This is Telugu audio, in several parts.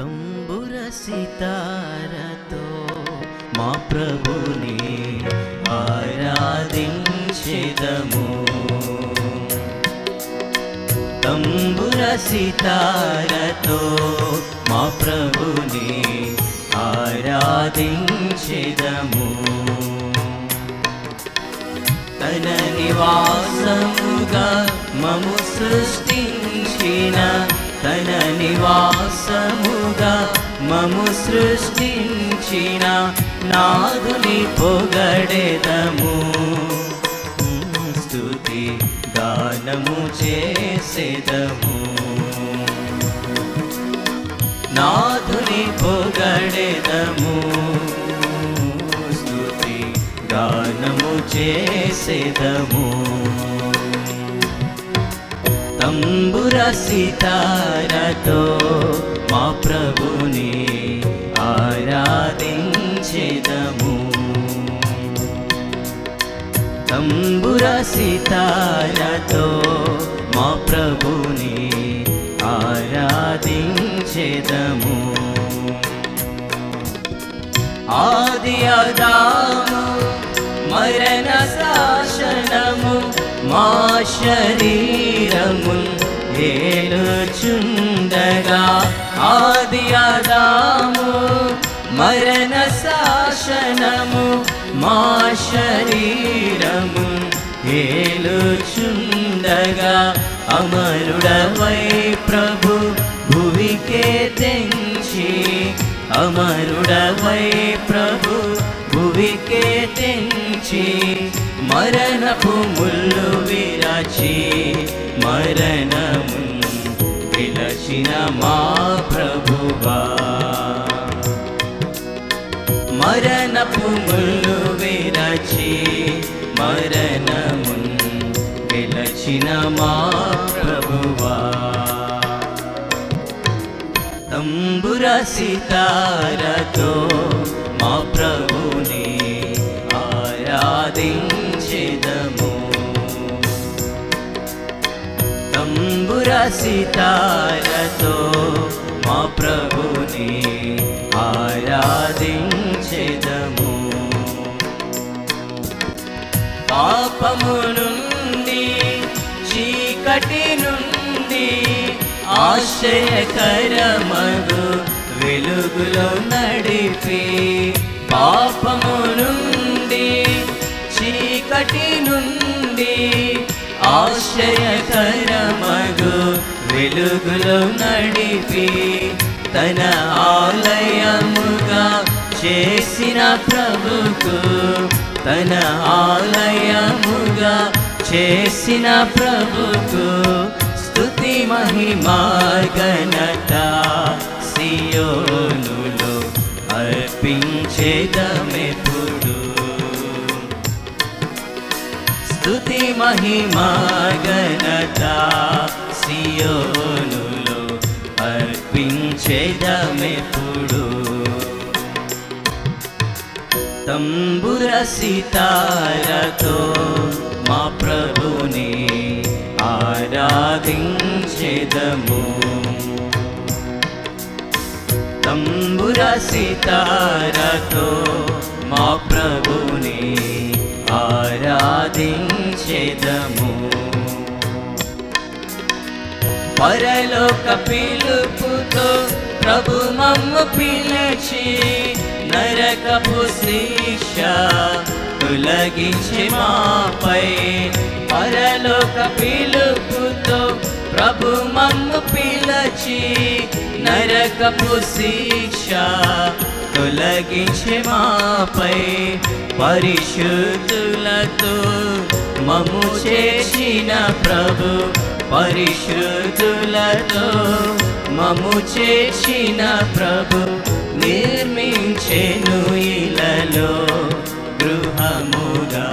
తంబుర సితారతో మా ప్రభుని ఆరాధించెదము. తంబుర సితారతో మా ప్రభుని ఆరాధించెదము. తన నివాసముగా మము సృష్టించిన, తన నివాసముగా మము సృష్టించిన నాదుని పొగడెదము. స్తుతి గానము చేసెదము. నాదుని పొగడెదము. స్తుతి గానము చేసెదము. తంబుర సితారతో మా ప్రభుని ఆరాధించెదము. తంబుర సితారతో మా ప్రభుని ఆరాధించెదము. ఆది ఆదాము మరణ శాసనము మా శరీరమున్ ఏలుచుండగా, ఆది ఆదాము మరణ శాసనము మా శరీరమున్ ఏలుచుండగా, అమరుడవై ప్రభు భువికే తెంచి, అమరుడవై ప్రభు భువికే తెంచి, మరణపు ముళ్ళు విరచి మరణము విలచిన మా ప్రభువా. మరణపు ముళ్ళు విరచి మరణము విలచిన మా ప్రభువా. తంబుర సితారతో మా ప్రభుని ఆరాధించెదము. తంబుర సితారతో మా ప్రభుని ఆరాధించెదము. పాపము నుండి చీకటి నుండి ఆశ్చర్యకరమగు వెలుగులో నడిపి, పాపము నుండి చీకటి నుండి ఆశ్చర్యకరమగు వెలుగులో నడిపి, తన ఆలయముగా చేసిన ప్రభుకు, తన ఆలయముగా చేసిన ప్రభుకు స్తుతి మహిమా ఘనత సియోనులో అర్పించెదమెప్పుడు. స్తుతి మహిమా ఘనత సియోనులో అర్పించెదమెప్పుడు. తంబుర సితారతో మా ప్రభుని ఆరాధించెదము. తంబుర సితారతో మా ప్రభుని ఆరాధించెదము. పరలోక పిలుపుతో ప్రభు మమ్ము పిలిచి, నరకపు శిక్ష తొలగించి మాపై. పరలోక పిలుపుతో ప్రభు మమ్ము పిలిచి, నరకపు శిక్ష తొలగించి మాపై. పరిశుద్ధులతో మమ్ము చేసిన ప్రభు, పరిశుద్ధులతో మమ్ము చేసిన ప్రభు, నిర్మించెను ఇలలో గృహముగా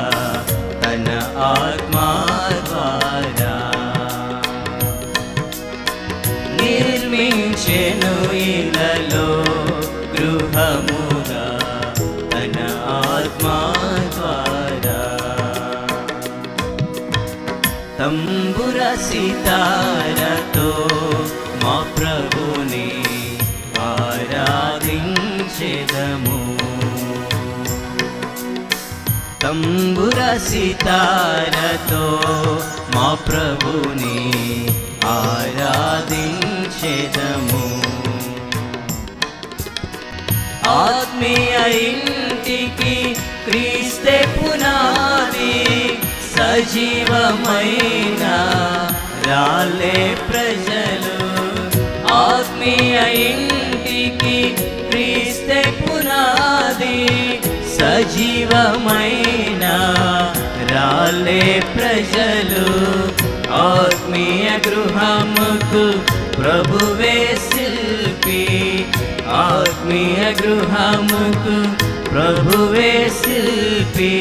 తన ఆత్మా ద్వారా. నిర్మించెను ఇలలో గృహముగా తన ఆత్మా ద్వారా. తంబుర సితారతో మా ప్రభుని ఆరాధించెదము తంబుర సితారతో మా ప్రభుని ఆరాధించెదము ఆత్మీయ ఇంటికి క్రీస్తే పునాది సజీవమైన రాలే ప్రజలు ఆత్మీయ ఇంటికి క్రీస్తే పునాది సజీవమైన రాలే ప్రజలు ఆత్మీయ గృహముకు ప్రభువే శిల్పి ఆత్మీయ గృహముకు ప్రభువే శిల్పి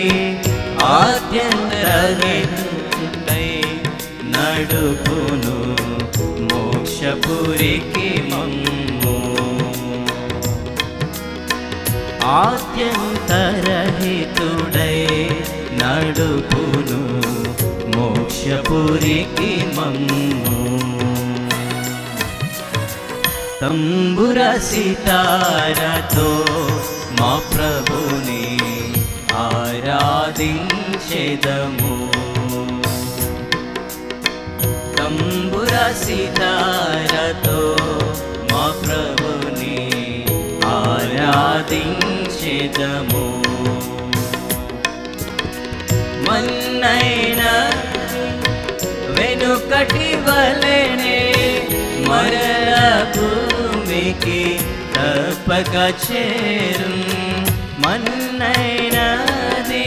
ఆద్యంతరహితుడై నడుపును మోక్షపురికి మమ్ము ఆద్యంతరహితుడై నడుపును మోక్షపురికి మమ్ము తంబుర సితారతో మా ప్రభుని ఆరాధించెదము తంబుర సితారతో మా ప్రభుని ఆరాధించెదము మన్నైన వెనుకటి వలెనే మరల భూమికి తప్పక చేరుం మన్నైనది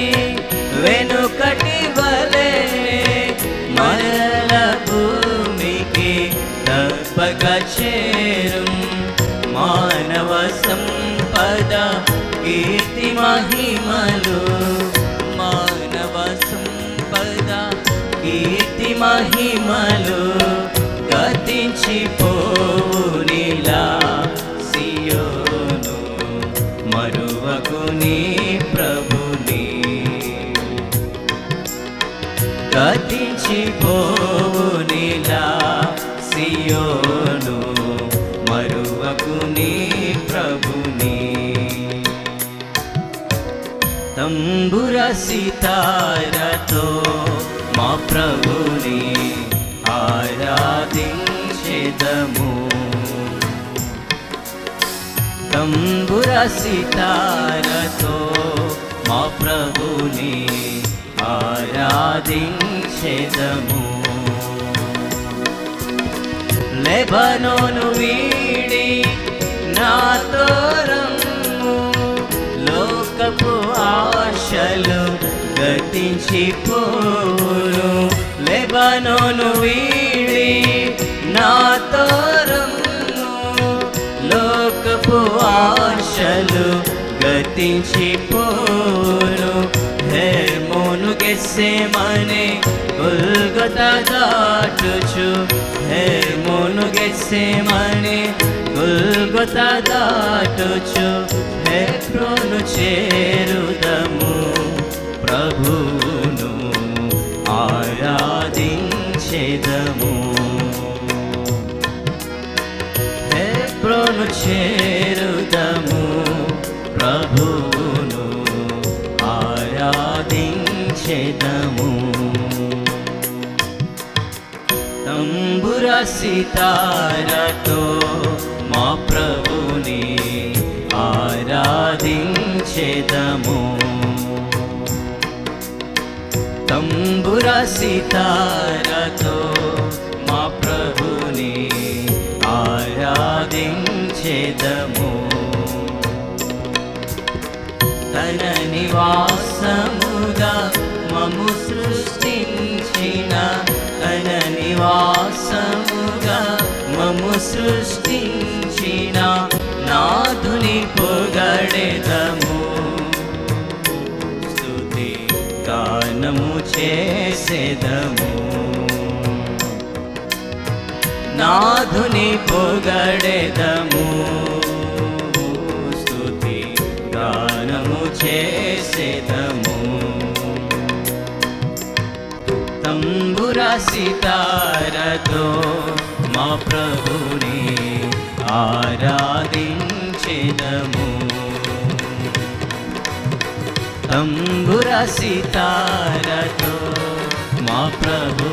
వెనుకటి వలెనే మరల భూమికి తప్పక చేరుం మానవ సంపద కీర్తి మహిమలు మానవ సంపద కీర్తి మహిమలు గతించిపోవునిలా సియోను మరువకు నీ ప్రభుని గతించిపోవునిలా సియోను మరువకు నీ ప్రభుని తంబుర సితారతో మా ప్రభుని ఆరాధించెదము తంబుర సితారతో మా ప్రభుని ఆరాధించెదము లెబనోను వీడి నాతో రమ్ము లోకపు ఆశలు గతించిపోను లెబనోను వీడి నాతో రమ్ము లోకపు ఆశలు గతించిపోను హెర్మోను గెత్సేమనే గొల్గొతా దాటుచు హెర్మోను గెత్సేమనే గొల్గొతా దాటుచు హెబ్రోను చేరుదము ప్రభువును ఆరాధించెదము హెబ్రోను చేరుదము ప్రభువును ఆరాధించెదము తంబుర సితారతో మా ప్రభుని ఆరాధించెదము తంబుర సితారతో మా ప్రభుని ఆరాధించెదము తన నివాసముగా మము సృష్టించిన తన నివాసముగా మము సృష్టించిన నాథుని పొగడెదము స్తుతి గానము చేసెదము నాథుని పొగడెదము స్తుతి గానము చేసెదము తంబుర సితారతో మా ప్రభుని ఆరాధించెదము తంబుర సితారతో మా ప్రభు